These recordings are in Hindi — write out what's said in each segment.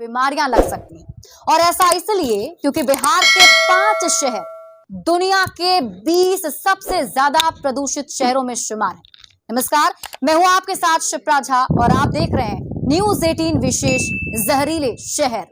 बीमारियां लग सकती हैं। और ऐसा इसलिए क्योंकि बिहार के 5 शहर दुनिया के 20 सबसे ज्यादा प्रदूषित शहरों में शुमार हैं। नमस्कार, मैं हूं आपके साथ शिप्रा झा और आप देख रहे हैं न्यूज 18 विशेष जहरीले शहर।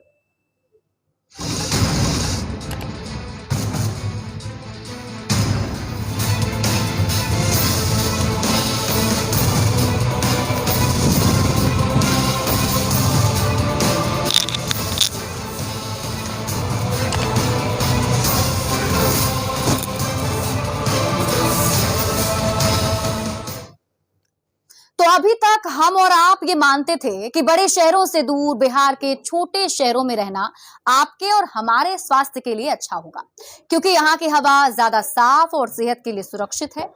तो अभी तक हम और आप ये मानते थे कि बड़े शहरों से दूर बिहार के छोटे शहरों में रहना आपके और हमारे स्वास्थ्य के लिए अच्छा होगा, क्योंकि यहाँ की हवा ज्यादा साफ और सेहत के लिए सुरक्षित है।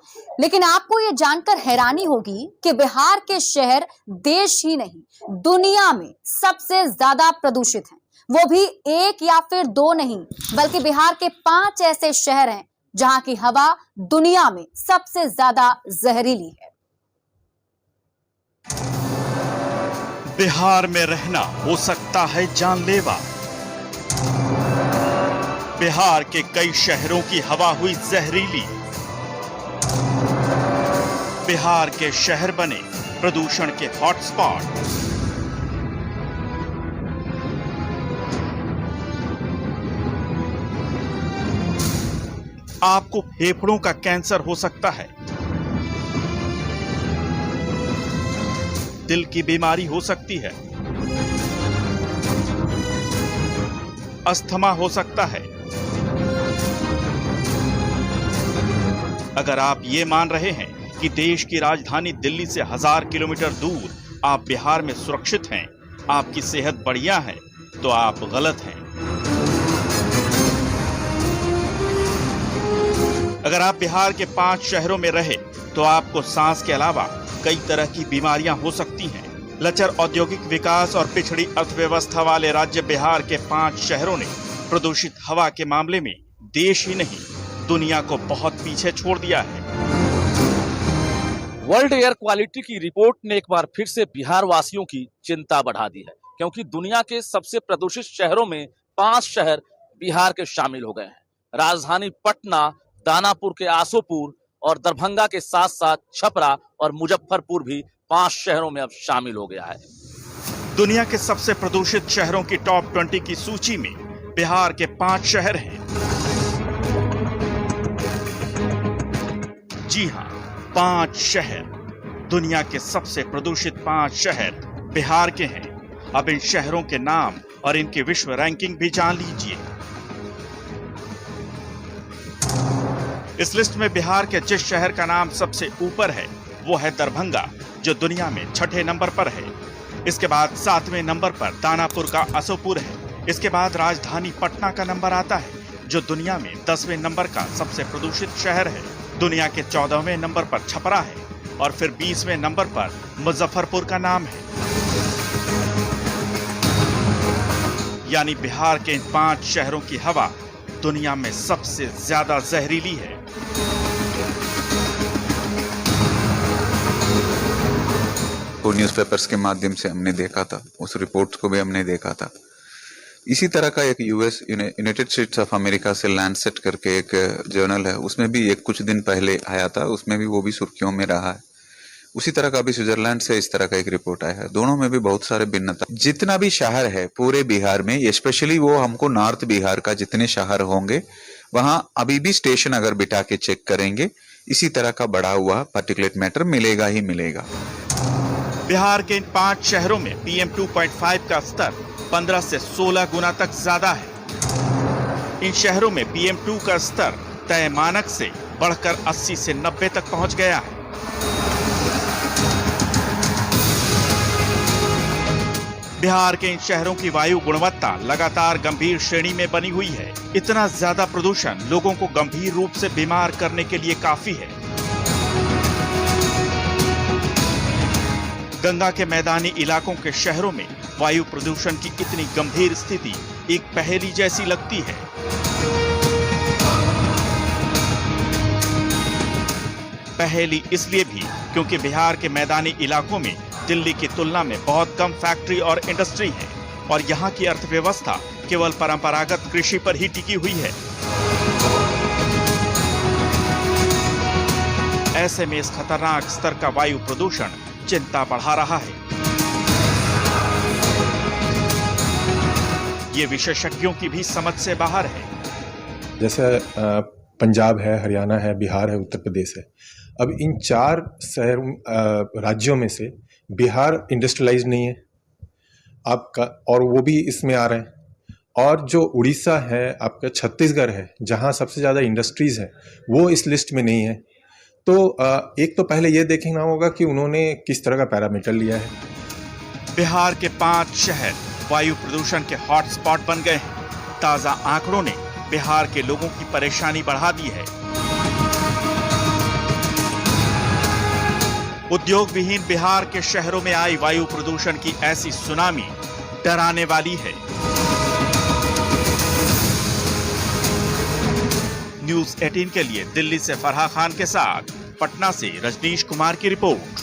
लेकिन आपको ये जानकर हैरानी होगी कि बिहार के शहर देश ही नहीं, दुनिया में सबसे ज्यादा प्रदूषित हैं। वो भी एक या फिर 2 नहीं, बल्कि बिहार के 5 ऐसे शहर हैं जहां की हवा दुनिया में सबसे ज्यादा जहरीली है। बिहार में रहना हो सकता है जानलेवा। बिहार के कई शहरों की हवा हुई जहरीली। बिहार के शहर बने प्रदूषण के हॉटस्पॉट। आपको फेफड़ों का कैंसर हो सकता है, दिल की बीमारी हो सकती है, अस्थमा हो सकता है। अगर आप ये मान रहे हैं कि देश की राजधानी दिल्ली से 1000 किलोमीटर दूर आप बिहार में सुरक्षित हैं, आपकी सेहत बढ़िया है, तो आप गलत हैं। अगर आप बिहार के 5 शहरों में रहे तो आपको सांस के अलावा कई तरह की बीमारियां हो सकती हैं। लचर औद्योगिक विकास और पिछड़ी अर्थव्यवस्था वाले राज्य बिहार के 5 शहरों ने प्रदूषित हवा के मामले में देश ही नहीं, दुनिया को बहुत पीछे छोड़ दिया है। वर्ल्ड एयर क्वालिटी की रिपोर्ट ने एक बार फिर से बिहार वासियों की चिंता बढ़ा दी है, क्योंकि दुनिया के सबसे प्रदूषित शहरों में 5 शहर बिहार के शामिल हो गए हैं। राजधानी पटना, दानापुर के आसोपुर और दरभंगा के साथ साथ छपरा और मुजफ्फरपुर भी 5 शहरों में अब शामिल हो गया है। दुनिया के सबसे प्रदूषित शहरों की टॉप 20 की सूची में बिहार के 5 शहर हैं। जी हां, 5 शहर। दुनिया के सबसे प्रदूषित 5 शहर बिहार के हैं। अब इन शहरों के नाम और इनकी विश्व रैंकिंग भी जान लीजिए। इस लिस्ट में बिहार के जिस शहर का नाम सबसे ऊपर है वो है दरभंगा, जो दुनिया में 6ठे नंबर पर है। इसके बाद 7वें नंबर पर दानापुर का आसोपुर है। इसके बाद राजधानी पटना का नंबर आता है, जो दुनिया में 10वें नंबर का सबसे प्रदूषित शहर है। दुनिया के 14वें नंबर पर छपरा है और फिर 20वें नंबर पर मुजफ्फरपुर का नाम है। यानी बिहार के इन 5 शहरों की हवा दुनिया में सबसे ज्यादा जहरीली है। वो न्यूज़पेपर्स के माध्यम से हमने देखा था, उस रिपोर्ट को भी हमने देखा था। इसी तरह का एक यूनाइटेड स्टेट्स ऑफ अमेरिका से लैंडसेट करके एक जर्नल है, उसमें भी एक कुछ दिन पहले आया था, उसमें भी वो भी सुर्खियों में रहा है। उसी तरह का भी स्विट्जरलैंड से इस तरह का एक रिपोर्ट आया है। दोनों में भी बहुत सारे भिन्नता। जितना भी शहर है पूरे बिहार में, स्पेशली वो हमको नॉर्थ बिहार का जितने शहर होंगे वहां अभी भी स्टेशन अगर बिठा के चेक करेंगे, इसी तरह का बढ़ा हुआ पार्टिकुलेट मैटर मिलेगा ही मिलेगा। बिहार के इन 5 शहरों में PM 2.5 का स्तर 15 से 16 गुना तक ज्यादा है। इन शहरों में PM 2 का स्तर तय मानक से बढ़कर 80 से 90 तक पहुंच गया है। बिहार के इन शहरों की वायु गुणवत्ता लगातार गंभीर श्रेणी में बनी हुई है। इतना ज्यादा प्रदूषण लोगों को गंभीर रूप से बीमार करने के लिए काफी है। गंगा के मैदानी इलाकों के शहरों में वायु प्रदूषण की इतनी गंभीर स्थिति एक पहेली जैसी लगती है। पहेली इसलिए भी क्योंकि बिहार के मैदानी इलाकों में दिल्ली की तुलना में बहुत कम फैक्ट्री और इंडस्ट्री है। और यहाँ की अर्थव्यवस्था केवल परंपरागत कृषि पर ही टिकी हुई है। ऐसे में इस खतरनाक स्तर का वायु प्रदूषण चिंता बढ़ा रहा है। ये विशेषज्ञों की भी समझ से बाहर है। जैसे पंजाब है, हरियाणा है, बिहार है, उत्तर प्रदेश है। अब इन 4 राज्यों में से बिहार इंडस्ट्रियलाइज नहीं है आपका, और वो भी इसमें आ रहे हैं। और जो उड़ीसा है, आपका छत्तीसगढ़ है, जहां सबसे ज़्यादा इंडस्ट्रीज है, वो इस लिस्ट में नहीं है। तो एक तो पहले ये देखना होगा कि उन्होंने किस तरह का पैरामीटर लिया है। बिहार के 5 शहर वायु प्रदूषण के हॉटस्पॉट बन गए हैं। ताजा आंकड़ों ने बिहार के लोगों की परेशानी बढ़ा दी है। उद्योग विहीन बिहार के शहरों में आई वायु प्रदूषण की ऐसी सुनामी डराने वाली है। न्यूज़ 18 के लिए दिल्ली से फरहा खान के साथ पटना से रजनीश कुमार की रिपोर्ट।